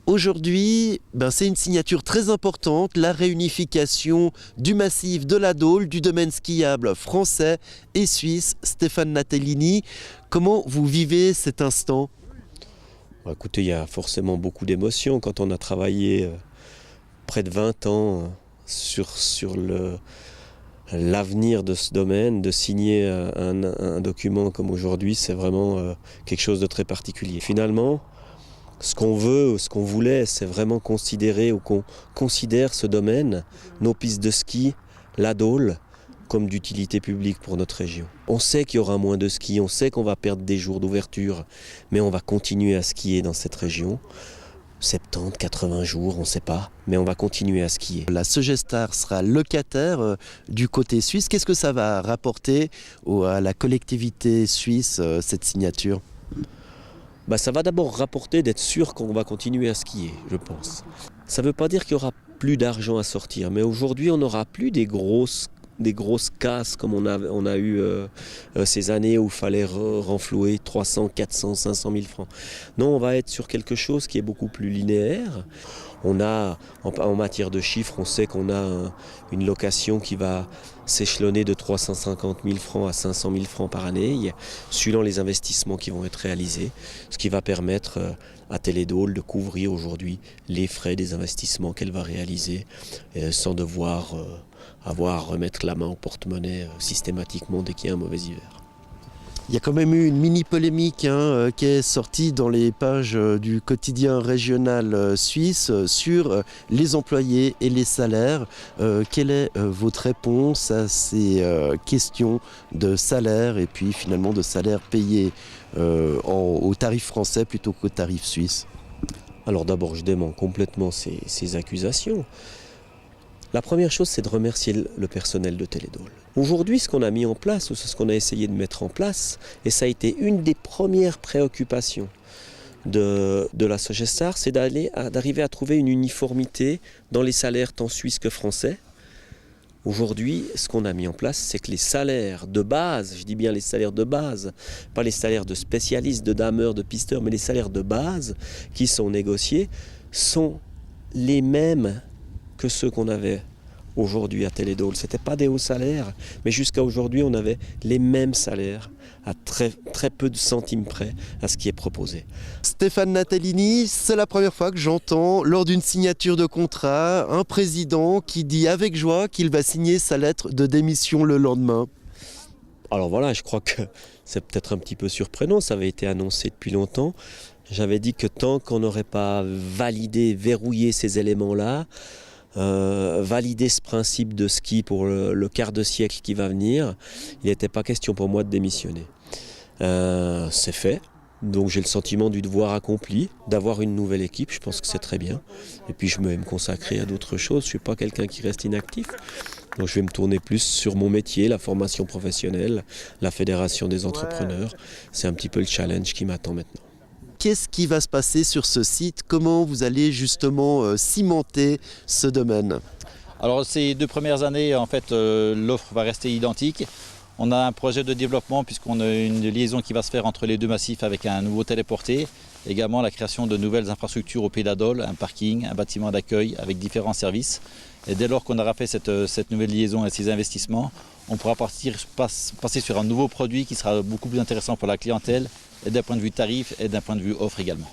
Aujourd'hui, c'est une signature très importante, la réunification du massif de la Dôle, du domaine skiable français et suisse. Stéphane Nattellini, comment vous vivez cet instant ? Écoutez, il y a forcément beaucoup d'émotions quand on a travaillé près de 20 ans sur l'avenir de ce domaine. De signer un document comme aujourd'hui, c'est vraiment quelque chose de très particulier. Finalement, ce qu'on veut, ce qu'on voulait, c'est vraiment considérer ou qu'on considère ce domaine, nos pistes de ski, la Dôle, comme d'utilité publique pour notre région. On sait qu'il y aura moins de ski, on sait qu'on va perdre des jours d'ouverture, mais on va continuer à skier dans cette région. 70, 80 jours, on ne sait pas, mais on va continuer à skier. La Sogestar sera locataire du côté suisse. Qu'est-ce que ça va rapporter à la collectivité suisse, cette signature ? Ça va d'abord rapporter d'être sûr qu'on va continuer à skier, je pense. Ça ne veut pas dire qu'il n'y aura plus d'argent à sortir, mais aujourd'hui on n'aura plus des grosses casses comme on a eu ces années où il fallait renflouer 300, 400, 500 000 francs. Non, on va être sur quelque chose qui est beaucoup plus linéaire. On a, en matière de chiffres, on sait qu'on a une location qui va s'échelonner de 350 000 francs à 500 000 francs par année, suivant les investissements qui vont être réalisés, ce qui va permettre à Télédôle de couvrir aujourd'hui les frais des investissements qu'elle va réaliser sans devoir avoir à remettre la main au porte-monnaie systématiquement dès qu'il y a un mauvais hiver. Il y a quand même eu une mini-polémique qui est sortie dans les pages du quotidien régional suisse sur les employés et les salaires. Quelle est votre réponse à ces questions de salaire et puis finalement de salaire payé au tarif français plutôt qu'au tarif suisse ? Alors d'abord, je dément complètement ces accusations. La première chose, c'est de remercier le personnel de Télédôle. Aujourd'hui, ce qu'on a mis en place, ou ce qu'on a essayé de mettre en place, et ça a été une des premières préoccupations de la Sogestar, c'est d'arriver à trouver une uniformité dans les salaires tant suisses que français. Aujourd'hui, ce qu'on a mis en place, c'est que les salaires de base, je dis bien les salaires de base, pas les salaires de spécialistes, de dameurs, de pisteurs, mais les salaires de base qui sont négociés, sont les mêmes que ceux qu'on avait aujourd'hui à Télédôle. Ce n'était pas des hauts salaires, mais jusqu'à aujourd'hui, on avait les mêmes salaires à très, très peu de centimes près à ce qui est proposé. Stéphane Nattellini, c'est la première fois que j'entends, lors d'une signature de contrat, un président qui dit avec joie qu'il va signer sa lettre de démission le lendemain. Alors voilà, je crois que c'est peut-être un petit peu surprenant, ça avait été annoncé depuis longtemps. J'avais dit que tant qu'on n'aurait pas validé, verrouillé ces éléments-là, valider ce principe de ski pour le quart de siècle qui va venir, il n'était pas question pour moi de démissionner. C'est fait, donc j'ai le sentiment du devoir accompli, d'avoir une nouvelle équipe, je pense que c'est très bien. Et puis je vais me consacrer à d'autres choses, je ne suis pas quelqu'un qui reste inactif. Donc je vais me tourner plus sur mon métier, la formation professionnelle, la fédération des entrepreneurs. C'est un petit peu le challenge qui m'attend maintenant. Qu'est-ce qui va se passer sur ce site ? Comment vous allez justement cimenter ce domaine ? Alors ces 2 premières années, en fait, l'offre va rester identique. On a un projet de développement puisqu'on a une liaison qui va se faire entre les 2 massifs avec un nouveau téléporté. Également la création de nouvelles infrastructures au Pays de la Dôle, un parking, un bâtiment d'accueil avec différents services. Et dès lors qu'on aura fait cette nouvelle liaison et ces investissements, on pourra passer sur un nouveau produit qui sera beaucoup plus intéressant pour la clientèle, et d'un point de vue tarif et d'un point de vue offre également.